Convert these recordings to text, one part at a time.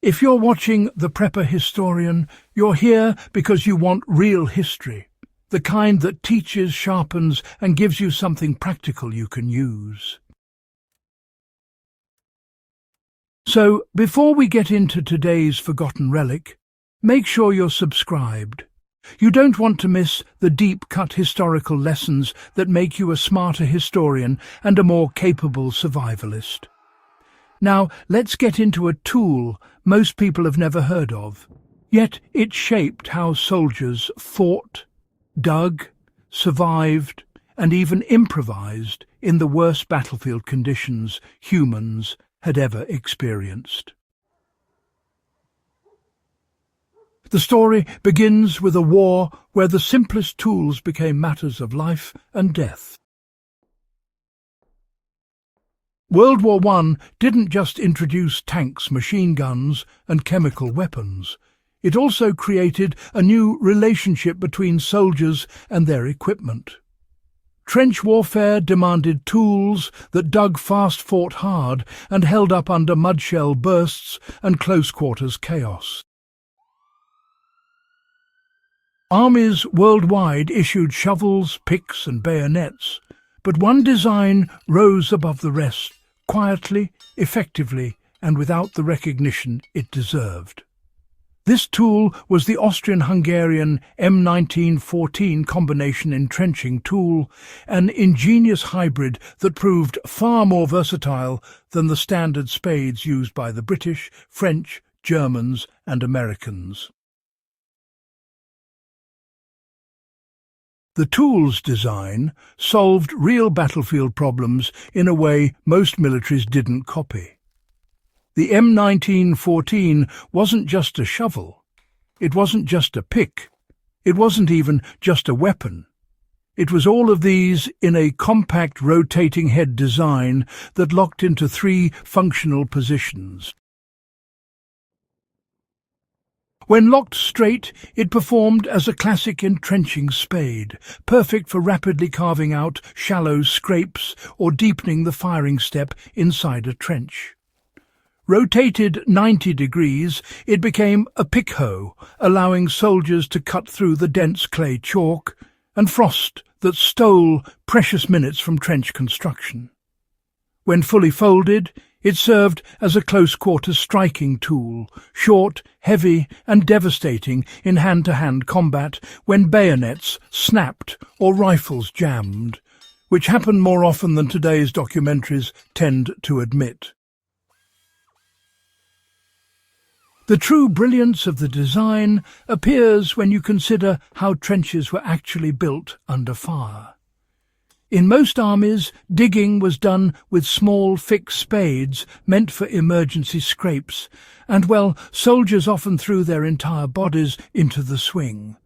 If you're watching The Prepper Historian, you're here because you want real history, the kind that teaches, sharpens, and gives you something practical you can use. So, before we get into today's forgotten relic, make sure you're subscribed. You don't want to miss the deep-cut historical lessons that make you a smarter historian and a more capable survivalist. Now, let's get into a tool most people have never heard of, yet it shaped how soldiers fought, dug, survived, and even improvised in the worst battlefield conditions humans had ever experienced. The story begins with a war where the simplest tools became matters of life and death. World War I didn't just introduce tanks, machine guns, and chemical weapons. It also created a new relationship between soldiers and their equipment. Trench warfare demanded tools that dug fast, fought hard, and held up under mudshell bursts and close-quarters chaos. Armies worldwide issued shovels, picks, and bayonets, but one design rose above the rest, quietly, effectively, and without the recognition it deserved. This tool was the Austro-Hungarian M1914 combination entrenching tool, an ingenious hybrid that proved far more versatile than the standard spades used by the British, French, Germans, and Americans. The tool's design solved real battlefield problems in a way most militaries didn't copy. The M1914 wasn't just a shovel. It wasn't just a pick. It wasn't even just a weapon. It was all of these in a compact rotating head design that locked into 3 functional positions. When locked straight, it performed as a classic entrenching spade, perfect for rapidly carving out shallow scrapes or deepening the firing step inside a trench. Rotated 90 degrees, it became a pick hoe, allowing soldiers to cut through the dense clay chalk and frost that stole precious minutes from trench construction. When fully folded, it served as a close-quarters striking tool, short, heavy, and devastating in hand-to-hand combat when bayonets snapped or rifles jammed, which happened more often than today's documentaries tend to admit. The true brilliance of the design appears when you consider how trenches were actually built under fire. In most armies, digging was done with small, fixed spades meant for emergency scrapes, and, well, soldiers often threw their entire bodies into the swing.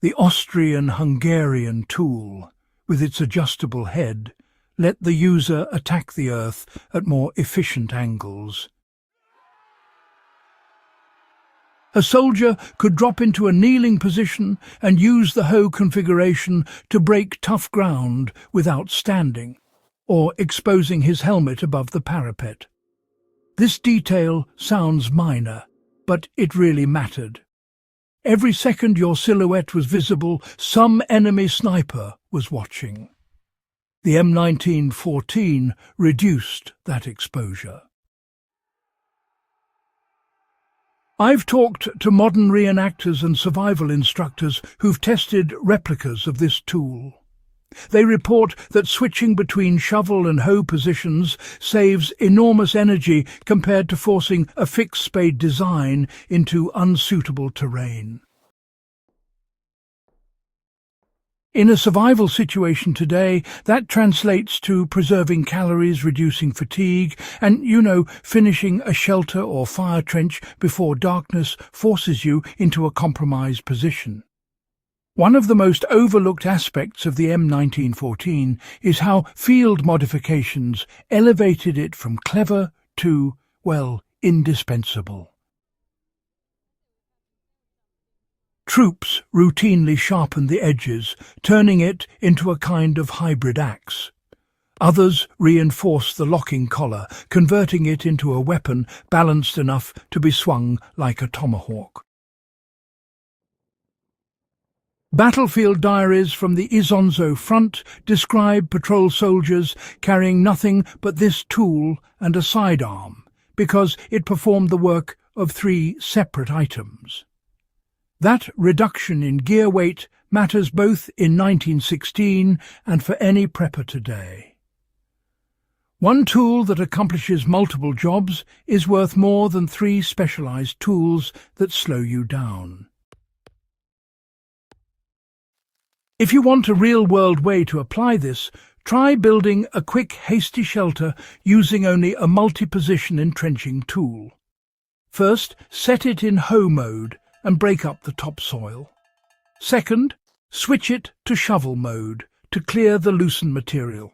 The Austrian-Hungarian tool, with its adjustable head, let the user attack the earth at more efficient angles. A soldier could drop into a kneeling position and use the hoe configuration to break tough ground without standing, or exposing his helmet above the parapet. This detail sounds minor, but it really mattered. Every second your silhouette was visible, some enemy sniper was watching. The M1914 reduced that exposure. I've talked to modern reenactors and survival instructors who've tested replicas of this tool. They report that switching between shovel and hoe positions saves enormous energy compared to forcing a fixed spade design into unsuitable terrain. In a survival situation today, that translates to preserving calories, reducing fatigue, and, finishing a shelter or fire trench before darkness forces you into a compromised position. One of the most overlooked aspects of the M1914 is how field modifications elevated it from clever to, indispensable. Troops routinely sharpened the edges, turning it into a kind of hybrid axe. Others reinforce the locking collar, converting it into a weapon balanced enough to be swung like a tomahawk. Battlefield diaries from the Isonzo front describe patrol soldiers carrying nothing but this tool and a sidearm, because it performed the work of 3 separate items. That reduction in gear weight matters both in 1916 and for any prepper today. One tool that accomplishes multiple jobs is worth more than 3 specialized tools that slow you down. If you want a real-world way to apply this, try building a quick, hasty shelter using only a multi-position entrenching tool. First, set it in hoe mode and break up the topsoil. Second, switch it to shovel mode to clear the loosened material.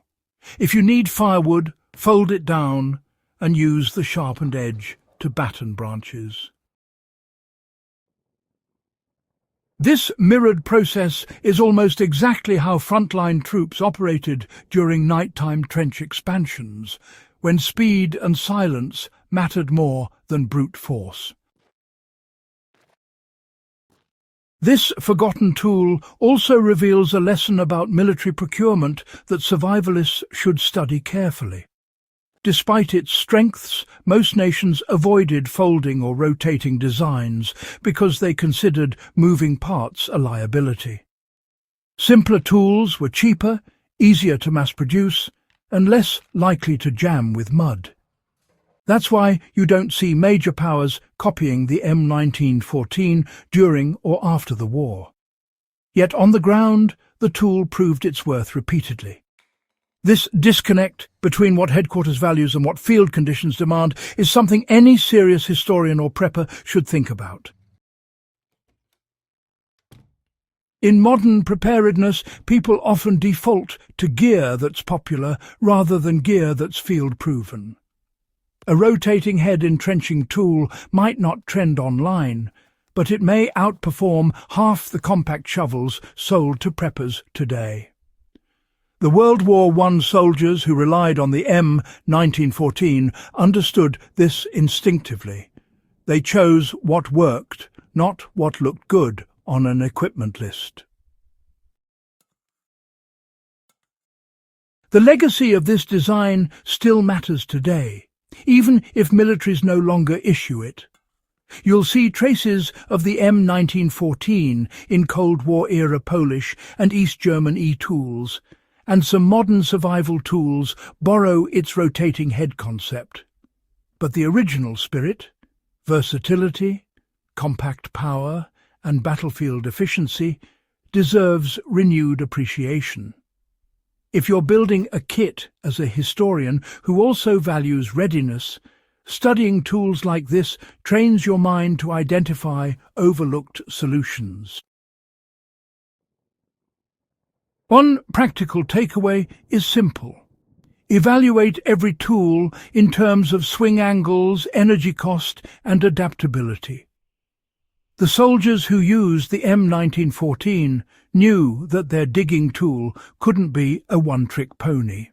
If you need firewood, fold it down and use the sharpened edge to batten branches. This mirrored process is almost exactly how frontline troops operated during nighttime trench expansions, when speed and silence mattered more than brute force. This forgotten tool also reveals a lesson about military procurement that survivalists should study carefully. Despite its strengths, most nations avoided folding or rotating designs because they considered moving parts a liability. Simpler tools were cheaper, easier to mass-produce, and less likely to jam with mud. That's why you don't see major powers copying the M1914 during or after the war. Yet on the ground, the tool proved its worth repeatedly. This disconnect between what headquarters values and what field conditions demand is something any serious historian or prepper should think about. In modern preparedness, people often default to gear that's popular rather than gear that's field-proven. A rotating head entrenching tool might not trend online, but it may outperform half the compact shovels sold to preppers today. The World War I soldiers who relied on the M1914 understood this instinctively. They chose what worked, not what looked good on an equipment list. The legacy of this design still matters today, even if militaries no longer issue it. You'll see traces of the M1914 in Cold War-era Polish and East German E-tools, and some modern survival tools borrow its rotating head concept. But the original spirit, versatility, compact power, and battlefield efficiency, deserves renewed appreciation. If you're building a kit as a historian who also values readiness, studying tools like this trains your mind to identify overlooked solutions. One practical takeaway is simple. Evaluate every tool in terms of swing angles, energy cost, and adaptability. The soldiers who used the M1914 knew that their digging tool couldn't be a one-trick pony.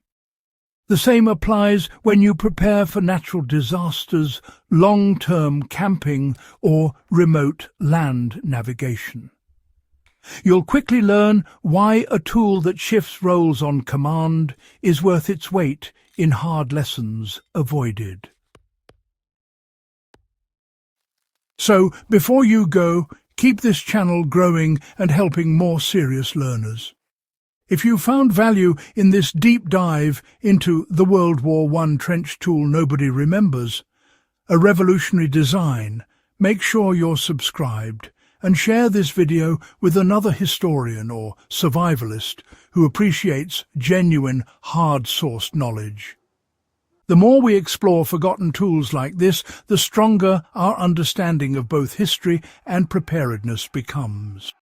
The same applies when you prepare for natural disasters, long-term camping, or remote land navigation. You'll quickly learn why a tool that shifts roles on command is worth its weight in hard lessons avoided. So, before you go, keep this channel growing and helping more serious learners. If you found value in this deep dive into the World War I trench tool nobody remembers, a revolutionary design, make sure you're subscribed and share this video with another historian or survivalist who appreciates genuine, hard-sourced knowledge. The more we explore forgotten tools like this, the stronger our understanding of both history and preparedness becomes.